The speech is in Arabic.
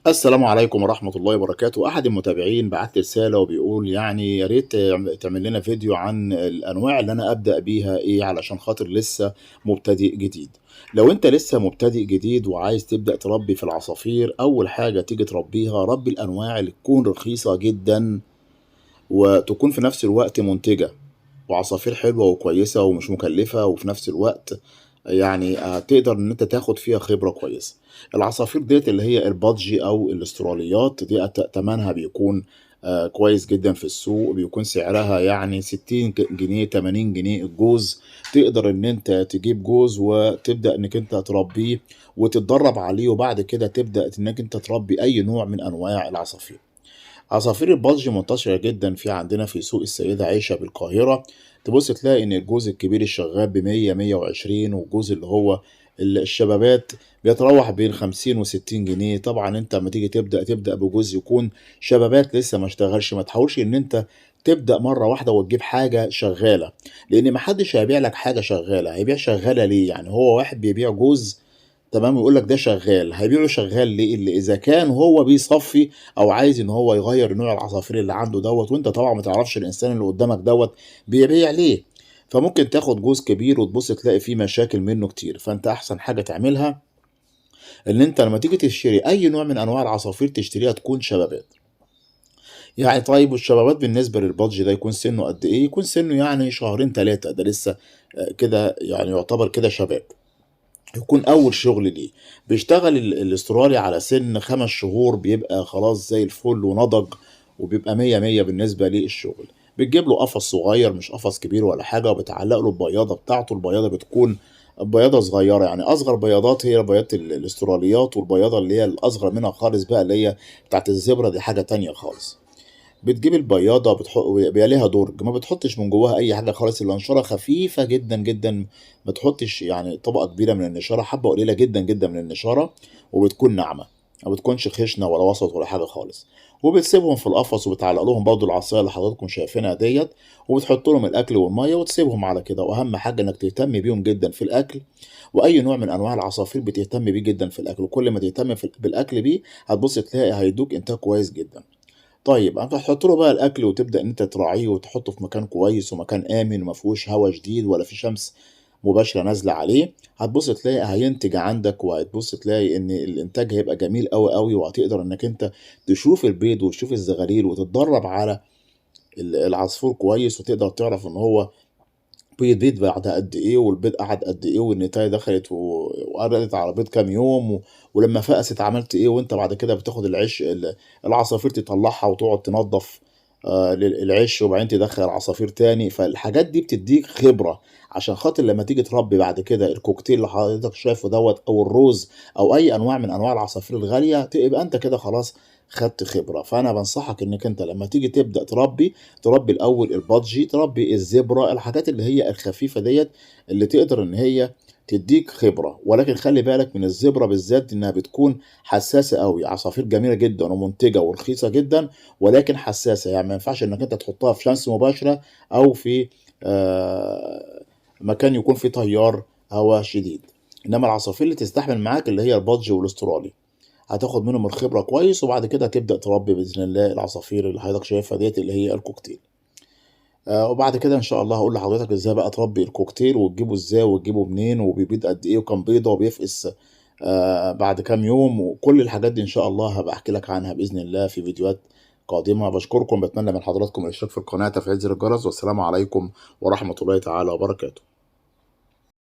السلام عليكم ورحمة الله وبركاته. أحد المتابعين بعت لي رسالة وبيقول يعني يا ريت تعمل لنا فيديو عن الأنواع اللي أنا أبدأ بيها إيه علشان خاطر لسه مبتدئ جديد. لو أنت لسه مبتدئ جديد وعايز تبدأ تربي في العصافير، أول حاجة تيجي تربيها ربي الأنواع اللي تكون رخيصة جدا وتكون في نفس الوقت منتجة، وعصافير حلوة وكويسة ومش مكلفة، وفي نفس الوقت يعني تقدر إن أنت تاخد فيها خبرة كويسة. العصافير ديّة اللي هي البادجي أو الأستراليات دي تمنها بيكون كويس جدًا في السوق، بيكون سعرها يعني 60 جنيه، 80 جنيه الجوز. تقدر إن أنت تجيب جوز وتبدأ إنك أنت تربيه وتتدرب عليه، وبعد كده تبدأ إنك أنت تربي أي نوع من أنواع العصافير. عصافير البادجي منتشرة جدًا عندنا في سوق السيدة عيشة بالقاهرة. تبُص تلاقي إن الجوز الكبير الشغال ب100، 120، والجوز اللي هو الشبابات بيتراوح بين 50 و60 جنيه. طبعًا أنت أمّا تيجي تبدأ بجوز يكون شبابات لسه ما اشتغلش. ما تحاولش إن أنت تبدأ مرّة واحدة وتجيب حاجة شغالة، لإن ما حدش هيبيع لك حاجة شغالة. هيبيع شغالة ليه؟ يعني هو واحد بيبيع جوز تمام، ويقول لك ده شغال. هيبيعه شغال ليه؟ اللي إذا كان هو بيصفّي أو عايز إن هو يغيّر نوع العصافير اللي عنده دوّة، وأنت طبعًا ما تعرفش الإنسان اللي قدّامك دوّة بيبيع ليه. فممكن تاخد جوز كبير وتبُص تلاقي فيه مشاكل منّه كتير. فأنت أحسن حاجة تعملها إن أنت لمّا تيجي تشتري أي نوع من أنواع العصافير تشتريها تكون شبابات. يعني طيب والشبابات بالنسبة للبادجي ده يكون سِنّه قد إيه؟ يكون سِنّه يعني شهرين 3، ده لسه كده يعني يعتبر كده شباب. يكون أول شغل ليه. بيشتغل الأسترالي على سِن 5 شهور بيبقى خلاص زي الفل ونضج، وبيبقى مِيَّة، مِيَّة بالنسبة للشغل. بتجيب له قفص صغير مش قفص كبير ولا حاجة، وبتعلّق له البياضة بتاعته. البياضة بتكون بياضة صغيرة، يعني أصغر بياضات هي بياضة الأستراليات، والبياضة اللي هي الأصغر منها خالص بقى اللي هي بتاعة الزبرة دي حاجة تانية خالص. بتجيب البياضة بيبقى ليها درج، ما بتحطش من جواها أي حاجة خالص. النشارة خفيفة جدًا، جدًا. ما تحطش يعني طبقة كبيرة من النشارة، حبة قليلة جدًا، جدًا من النشارة، وبتكون ناعمة. ما بتكونش خشنة ولا وسط ولا حاجة خالص. وبتسيبهم في القفص وبتعلق لهم برضه العصاية اللي حضراتكم شايفينها ديّة، وبتحط لهم الأكل والمَيّة وتسيبهم على كده. وأهم حاجة إنك تهتم بيهم جدًا في الأكل، وأي نوع من أنواع العصافير بتهتم بيه جدًا في الأكل، وكل ما تهتم بالأكل بيه هتبُص تلاقي هيدوك إنتاج كويس جدًا. طيب أنت هتحط له بقى الأكل وتبدأ إن أنت تراعيه وتحطه في مكان كويس ومكان آمن وما فيهوش هوا شديد ولا في شمس مباشرة نازلة عليه. هتبُص تلاقي هينتج عندك، وهتبُص تلاقي إن الإنتاج هيبقى جميل أوي، أوي، وهتقدر إنك أنت تشوف البيض وتشوف الزغاليل وتتدرب على العصفور كويس، وتقدر تعرف إن هو بيبيض بعد قد إيه، والبيض قعد قد إيه، والنتاية دخلت وقعدت على البيض كام يوم، ولمّا فقست عملت إيه. وأنت بعد كده بتاخد العصافير تطلّعها وتقعد تنضّف العِش، وبعدين تدخّل العصافير تاني. فالحاجات دي بتدّيك خبرة، عشان خاطر لمّا تيجي تربّي بعد كده الكوكتيل اللي حضرتك شايفه دوّة، أو الروز، أو أي أنواع من أنواع العصافير الغالية، تبقى أنت كده خلاص خدت خبرة. فأنا بانصحك إنّك أنت لمّا تيجي تبدأ تربّي الأول البادجي، تربّي الزبرة، الحاجات اللي هي الخفيفة ديّة اللي تقدر إن هي تدّيك خبرة. ولكن خلّي بالك من الزبرة بالذات إنها بتكون حسّاسة أوي. عصافير جميلة جدًا ومنتجة ورخيصة جدًا، ولكن حسّاسة. يعني ما ينفعش إنّك أنت تحطّها في شمس مباشرة، أو في مكان يكون فيه تيار هوا شديد. إنّما العصافير اللي تستحمل معاك اللي هي البادجي والأسترالي، هتاخد منهم الخبرة كويس، وبعد كده هتبدأ تربّي بإذن الله العصافير اللي حضرتك شايفها ديّة اللي هي الكوكتيل. وبعد كده إن شاء الله هاقول لحضرتك إزاي بقى تربّي الكوكتيل، وتجيبه إزاي وتجيبه منين وبيبيض قد إيه وكام بيضة وبيفقس بعد كام يوم. وكل الحاجات دي إن شاء الله هابقى أحكي لك عنها بإذن الله في فيديوهات قادمة. باشكركم، باتمنى من حضراتكم الاشتراك في القناة، تفعيل زر الجرس، والسلام عليكم ورحمة الله تعالى وبركاته.